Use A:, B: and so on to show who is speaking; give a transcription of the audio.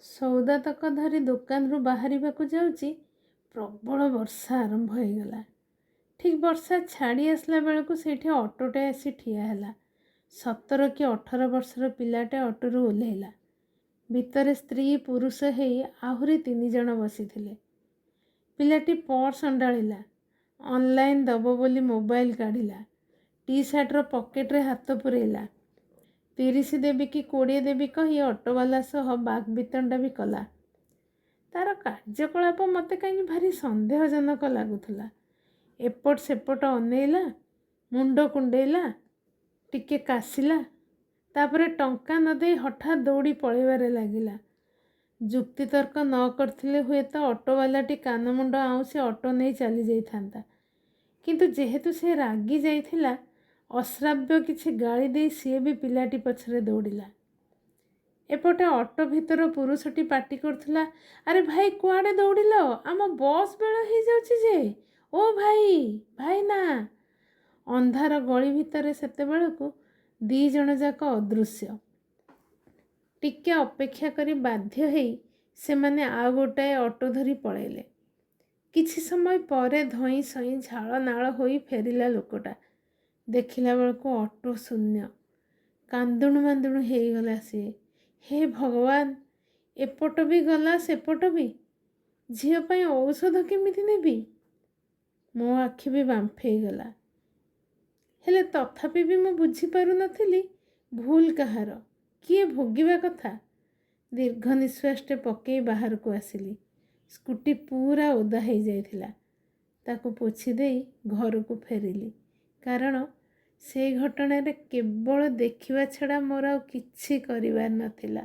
A: ସଉଦାତକ ଧରି ଦୋକାନରୁ ବାହାରିବାକୁ ଯାଉଛି, ପ୍ରବଳ ବର୍ଷା ଆରମ୍ଭ ହୋଇଗଲା। ଠିକ୍ ବର୍ଷା ଛାଡ଼ି ଆସିଲା ବେଳକୁ ସେଇଠି ଅଟୋଟେ ଆସି ଠିଆ ହେଲା। 17 କି 18 ବର୍ଷର ପିଲାଟେ ଅଟୋରୁ ଓହ୍ଲେଇଲା। ଭିତରେ ସ୍ତ୍ରୀ ପୁରୁଷ ହେଇ ଆହୁରି 3 ଜଣ ବସିଥିଲେ। ପିଲାଟି ପର୍ସ ଅଣ୍ଡାଳିଲା। ଅନଲାଇନ୍ ଦେବ ବୋଲି ମୋବାଇଲ କାଢ଼ିଲା। ଟି ସାର୍ଟର ପକେଟରେ ହାତ ପୂରେଇଲା। 30 ଦେବି କି 20 ଦେବି କହି ଅଟୋବାଲା ସହ ବାକ୍ବିତଣ୍ଡା ବି କଲା। ତା'ର କାର୍ଯ୍ୟକଳାପ ମୋତେ କାହିଁକି ଭାରି ସନ୍ଦେହଜନକ ଲାଗୁଥିଲା। ଏପଟ ସେପଟ ଅନେଇଲା, ମୁଣ୍ଡ କୁଣ୍ଡେଇଲା, ଟିକେ କାଶିଲା, ତାପରେ ଟଙ୍କା ନ ଦେଇ ହଠାତ୍ ଦୌଡ଼ି ପଳେଇବାରେ ଲାଗିଲା। ଯୁକ୍ତିତର୍କ ନ କରିଥିଲେ ହୁଏତ ଅଟୋବାଲାଟି କାନମୁଣ୍ଡ ଆଉଁସି ଅଟୋ ନେଇ ଚାଲି ଯାଇଥାନ୍ତା। କିନ୍ତୁ ଯେହେତୁ ସେ ରାଗି ଯାଇଥିଲା, ଅଶ୍ରାବ୍ୟ କିଛି ଗାଳି ଦେଇ ସିଏ ବି ପିଲାଟି ପଛରେ ଦୌଡ଼ିଲା। ଏପଟେ ଅଟୋ ଭିତର ପୁରୁଷଟି ପାଟି କରୁଥିଲା, ଆରେ ଭାଇ କୁଆଡ଼େ ଦୌଡ଼ିଲ? ଆମ ବସ୍ ବେଳ ହେଇଯାଉଛି ଯେ। ଓ ଭାଇ, ଭାଇନା। ଅନ୍ଧାର ଗଳି ଭିତରେ ସେତେବେଳକୁ 2 ଜଣ ଯାକ ଅଦୃଶ୍ୟ। ଟିକେ ଅପେକ୍ଷା କରି ବାଧ୍ୟ ହେଇ ସେମାନେ ଆଉ ଗୋଟାଏ ଅଟୋ ଧରି ପଳେଇଲେ। କିଛି ସମୟ ପରେ ଧଇଁ ସଇଁ ଝାଳ ନାଳ ହୋଇ ଫେରିଲା ଲୋକଟା। ଦେଖିଲା ବେଳକୁ ଅଟୋ ଶୂନ୍ୟ। କାନ୍ଦୁଣୁ ମାନ୍ଦୁଣୁ ହେଇଗଲା ସିଏ। ହେ ଭଗବାନ, ଏପଟ ବି ଗଲା ସେପଟ ବି। ଝିଅ ପାଇଁ ଔଷଧ କେମିତି ନେବି? ମୋ ଆଖି ବି ବାମ୍ଫେଇଗଲା। ହେଲେ ତଥାପି ବି ମୁଁ ବୁଝିପାରୁନଥିଲି ଭୁଲ କାହାର, କିଏ ଭୋଗିବା କଥା। ଦୀର୍ଘ ନିଶ୍ୱାସଟେ ପକେଇ ବାହାରକୁ ଆସିଲି। ସ୍କୁଟି ପୁରା ଓଦା ହେଇଯାଇଥିଲା। ତାକୁ ପୋଛି ଦେଇ ଘରକୁ ଫେରିଲି। କାରଣ ସେଇ ଘଟଣାରେ କେବଳ ଦେଖିବା ଛଡ଼ା ମୋର ଆଉ କିଛି କରିବାର ନଥିଲା।